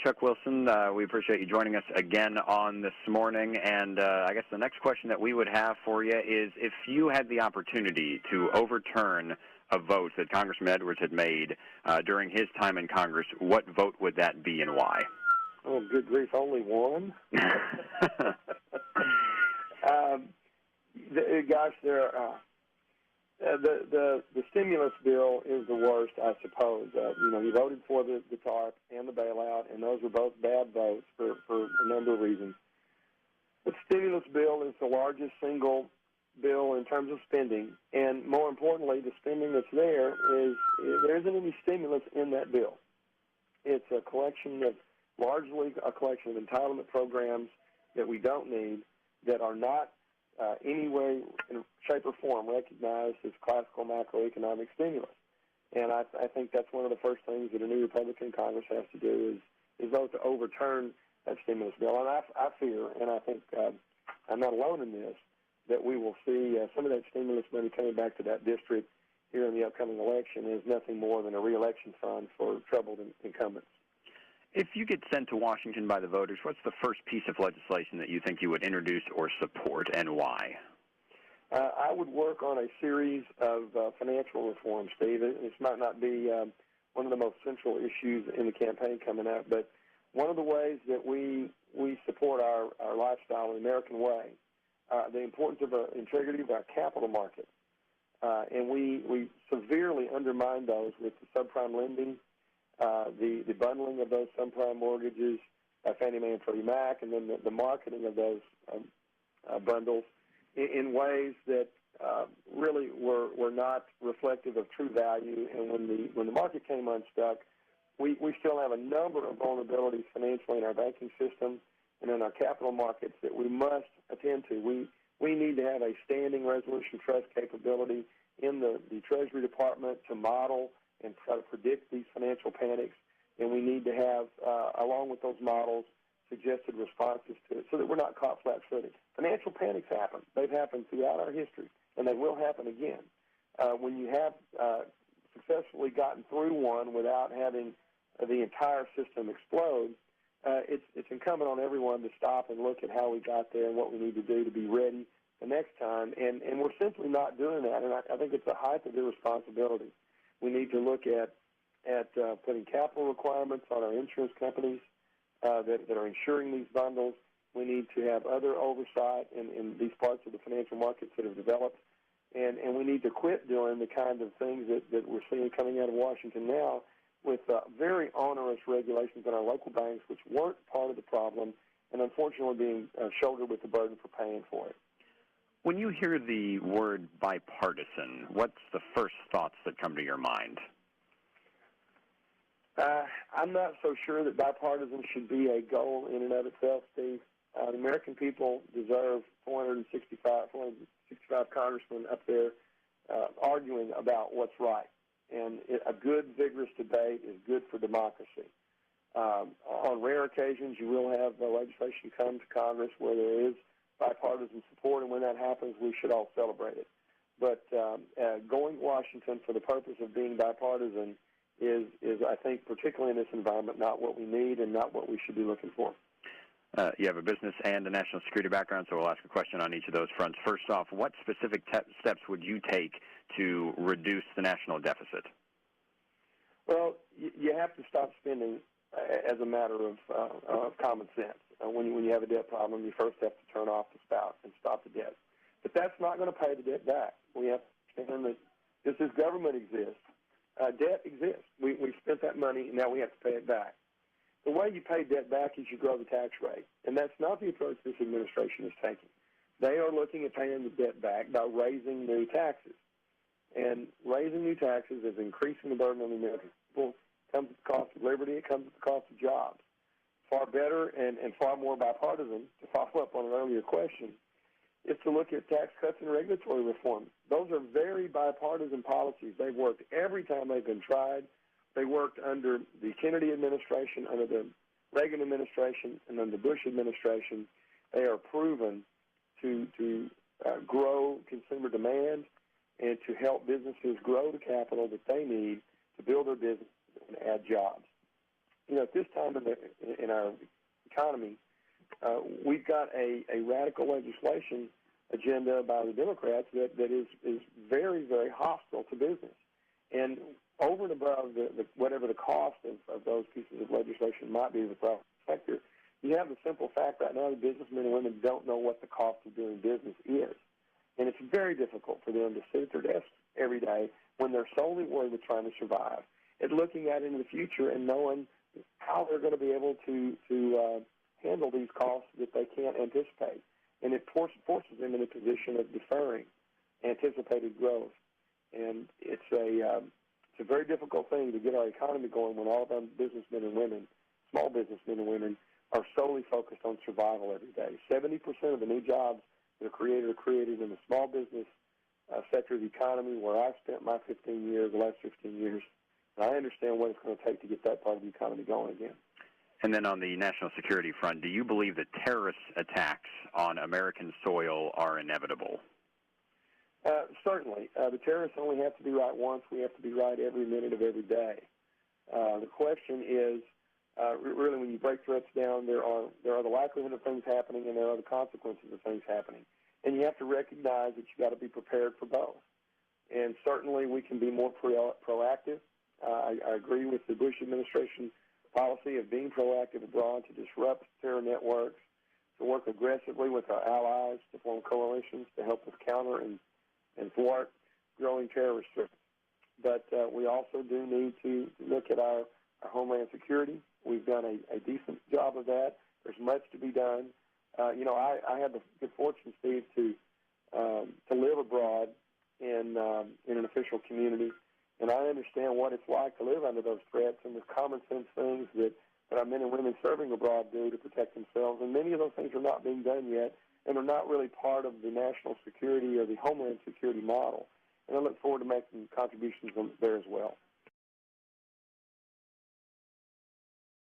Chuck Wilson. We appreciate you joining us again on this morning. And I guess the next question that we would have for you is, if you had the opportunity to overturn a vote that Congressman Edwards had made during his time in Congress, what vote would that be and why? Oh, good grief, only one? The stimulus bill is the worst, I suppose. You voted for the TARP and the bailout, and those were both bad votes for a number of reasons. The stimulus bill is the largest single bill in terms of spending, and more importantly, the spending that's there there isn't any stimulus in that bill. It's largely a collection of entitlement programs that we don't need, that are not any way, in shape or form, recognized as classical macroeconomic stimulus. And I think that's one of the first things that a new Republican Congress has to do is vote to overturn that stimulus bill. And I fear, and I think I'm not alone in this, that we will see some of that stimulus money coming back to that district here in the upcoming election is nothing more than a re-election fund for troubled incumbents. If you get sent to Washington by the voters, what's the first piece of legislation that you think you would introduce or support, and why? I would work on a series of financial reforms, Steve. This might not be one of the most central issues in the campaign coming up, but one of the ways that we support our lifestyle, the American way, the importance of the integrity of our capital market, and we severely undermine those with the subprime lending, the bundling of those subprime mortgages, Fannie Mae and Freddie Mac, and then the marketing of those bundles in ways that really were not reflective of true value. And when the market came unstuck, we still have a number of vulnerabilities financially in our banking system and in our capital markets that we must attend to. We need to have a standing resolution trust capability in the Treasury Department to model and try to predict these financial panics, and we need to have, along with those models, suggested responses to it so that we're not caught flat-footed. Financial panics happen. They've happened throughout our history, and they will happen again. When you have successfully gotten through one without having the entire system explode, it's incumbent on everyone to stop and look at how we got there and what we need to do to be ready the next time, and we're simply not doing that, and I think it's a height of irresponsibility. We need to look at putting capital requirements on our insurance companies that are insuring these bundles. We need to have other oversight in these parts of the financial markets that have developed, and we need to quit doing the kind of things that we're seeing coming out of Washington now with very onerous regulations on our local banks, which weren't part of the problem, and unfortunately being shouldered with the burden for paying for it. When you hear the word bipartisan, what's the first thoughts that come to your mind? I'm not so sure that bipartisan should be a goal in and of itself, Steve. The American people deserve 465 congressmen up there arguing about what's right. And a good, vigorous debate is good for democracy. On rare occasions, you will have legislation come to Congress where there is bipartisan support, and when that happens, we should all celebrate it. But going to Washington for the purpose of being bipartisan is, I think, particularly in this environment, not what we need and not what we should be looking for. You have a business and a national security background, so we'll ask a question on each of those fronts. First off, what specific steps would you take to reduce the national deficit? Well, you have to stop spending as a matter of common sense. When you have a debt problem, you first have to turn off the spout and stop the debt. But that's not going to pay the debt back. We have to understand that just as government exists, debt exists. We spent that money, and now we have to pay it back. The way you pay debt back is you grow the tax rate, and that's not the approach this administration is taking. They are looking at paying the debt back by raising new taxes. And raising new taxes is increasing the burden on the American people. It comes at the cost of liberty. It comes at the cost of jobs. Far better and far more bipartisan, to follow up on an earlier question, is to look at tax cuts and regulatory reform. Those are very bipartisan policies. They've worked every time they've been tried. They worked under the Kennedy administration, under the Reagan administration, and under the Bush administration. They are proven to grow consumer demand and to help businesses grow the capital that they need to build their business and add jobs. at this time in our economy, we've got a radical legislation agenda by the Democrats that is very, very hostile to business. And over and above whatever the cost of those pieces of legislation might be to the private sector, you have the simple fact right now that businessmen and women don't know what the cost of doing business is. And it's very difficult for them to sit at their desks every day when they're solely worried with trying to survive and looking out into the future and knowing how they're going to be able to handle these costs that they can't anticipate. And it forces them in a position of deferring anticipated growth. And it's a very difficult thing to get our economy going when all of our businessmen and women, small businessmen and women, are solely focused on survival every day. 70% of the new jobs that are created in the small business sector of the economy, where I've spent my 15 years, the last 15 years, and I understand what it's going to take to get that part of the economy going again. And then on the national security front, do you believe that terrorist attacks on American soil are inevitable? Certainly. The terrorists only have to be right once. We have to be right every minute of every day. The question is, really, when you break threats down, there are the likelihood of things happening, and there are the consequences of things happening. And you have to recognize that you've got to be prepared for both. And certainly we can be more proactive. I agree with the Bush administration policy of being proactive abroad to disrupt terror networks, to work aggressively with our allies, to form coalitions to help us counter and thwart growing terrorist threats. But we also do need to look at our homeland security. We've done a decent job of that. There's much to be done. I had the good fortune, Steve, to live abroad in an official community, and I understand what it's like to live under those threats and the common sense things that our men and women serving abroad do to protect themselves. And many of those things are not being done yet and are not really part of the national security or the homeland security model. And I look forward to making contributions there as well.